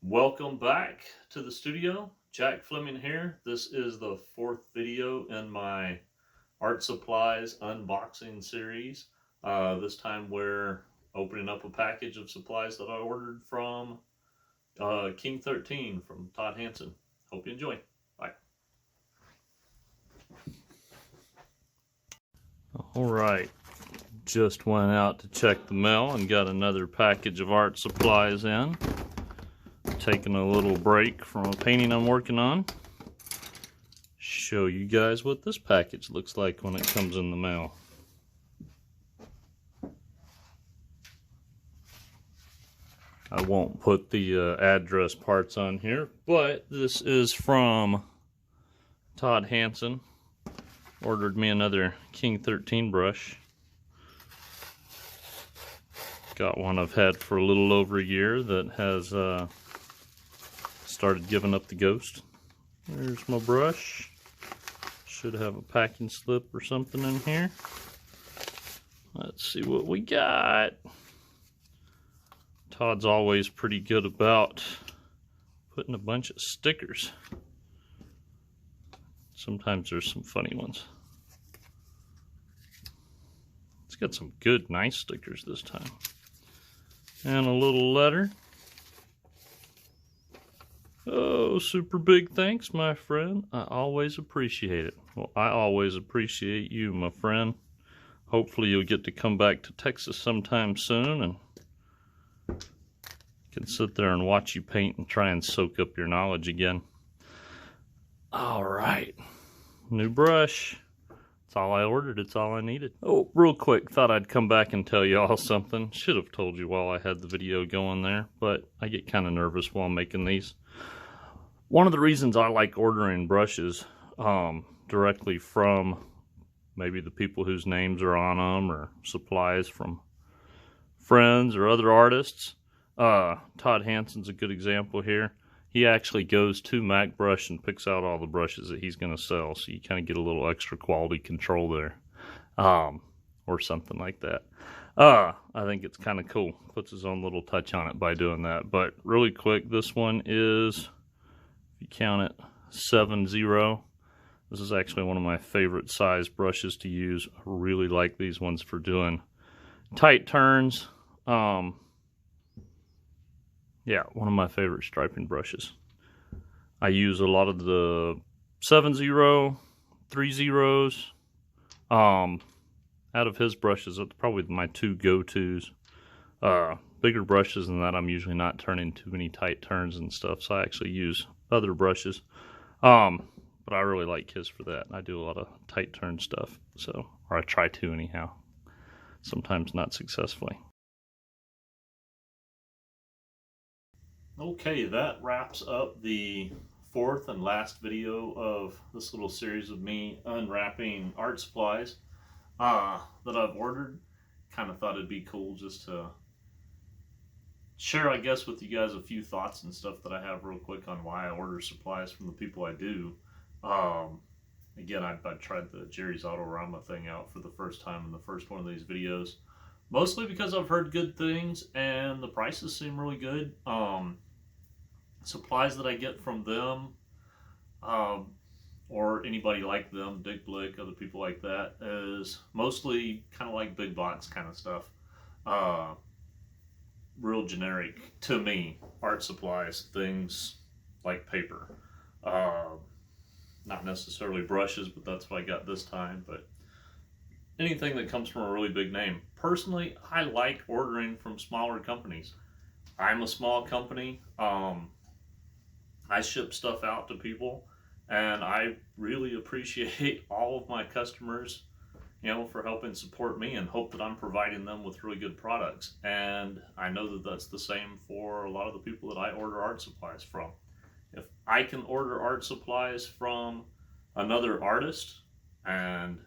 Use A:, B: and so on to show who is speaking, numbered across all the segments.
A: Welcome back to the studio. Jack Fleming here. This is the fourth video in my art supplies unboxing series. This time we're opening up a package of supplies that I ordered from King 13 from Todd Hanson. Hope you enjoy. Bye. All right. Just went out to check the mail and got another package of art supplies in. Taking a little break from a painting I'm working on. Show you guys what this package looks like when it comes in the mail. I won't put the address parts on here, but this is from Todd Hanson. Ordered me another King 13 brush. Got one I've had for a little over a year that has started giving up the ghost. There's my brush. Should have a packing slip or something in here. Let's see what we got. Todd's always pretty good about putting a bunch of stickers. Sometimes there's some funny ones. It's got some good, nice stickers this time. And a little letter. Oh, super big thanks, my friend. I always appreciate it. Well, I always appreciate you, my friend. Hopefully you'll get to come back to Texas sometime soon and can sit there and watch you paint and try and soak up your knowledge again. All right, new brush. That's all I ordered. It's all I needed. Oh, real quick, thought I'd come back and tell y'all something. Should have told you while I had the video going there, but I get kind of nervous while making these. One of the reasons I like ordering brushes directly from maybe the people whose names are on them or supplies from friends or other artists. Todd Hanson's a good example here. He actually goes to MacBrush and picks out all the brushes that he's going to sell, so you kind of get a little extra quality control there, or something like that. I think it's kind of cool. Puts his own little touch on it by doing that. But really quick, this one is, if you count it, 7-0. This is actually one of my favorite size brushes to use. I really like these ones for doing tight turns. Yeah, one of my favorite striping brushes. I use a lot of the 7-0, 3-0s. Out of his brushes, that's probably my two go-tos. Bigger brushes than that, I'm usually not turning too many tight turns and stuff, so I actually use other brushes. But I really like his for that. I do a lot of tight turn stuff, or I try to anyhow. Sometimes not successfully. Okay, that wraps up the fourth and last video of this little series of me unwrapping art supplies that I've ordered. Kind of thought it'd be cool just to share, I guess, with you guys a few thoughts and stuff that I have real quick on why I order supplies from the people I do. Again, I tried the Jerry's Autorama thing out for the first time in the first one of these videos, mostly because I've heard good things and the prices seem really good. Supplies that I get from them, or anybody like them, Dick Blick, other people like that, is mostly kind of like big box kind of stuff. Real generic to me, art supplies, things like paper. Not necessarily brushes, but that's what I got this time. But anything that comes from a really big name. Personally, I like ordering from smaller companies. I'm a small company. I ship stuff out to people, and I really appreciate all of my customers, for helping support me and hope that I'm providing them with really good products. And I know that that's the same for a lot of the people that I order art supplies from. If I can order art supplies from another artist, and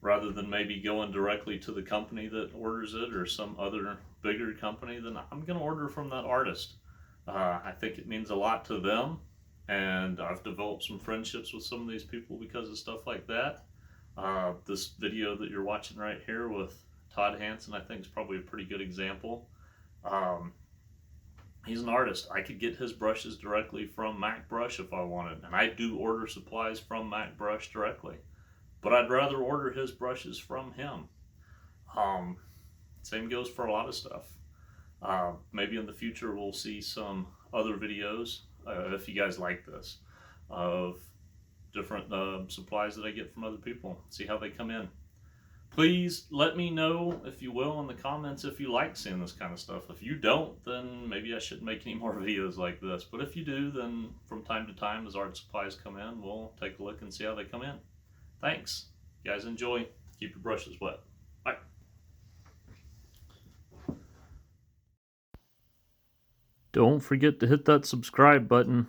A: rather than maybe going directly to the company that orders it or some other bigger company, then I'm going to order from that artist. I think it means a lot to them, and I've developed some friendships with some of these people because of stuff like that. This video that you're watching right here with Todd Hanson, I think, is probably a pretty good example. He's an artist. I could get his brushes directly from Mac Brush if I wanted, and I do order supplies from Mac Brush directly. But I'd rather order his brushes from him. Um, Same goes for a lot of stuff. Maybe in the future we'll see some other videos, if you guys like this, of different supplies that I get from other people. See how they come in. Please let me know, if you will, in the comments if you like seeing this kind of stuff. If you don't, then maybe I shouldn't make any more videos like this. But if you do, then from time to time as art supplies come in, we'll take a look and see how they come in. Thanks. You guys enjoy. Keep your brushes wet. Bye. Don't forget to hit that subscribe button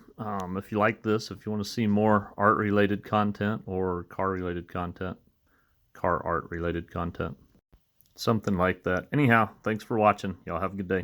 A: if you like this, if you want to see more art related content or car related content, car art related content, something like that. Anyhow, thanks for watching. Y'all have a good day.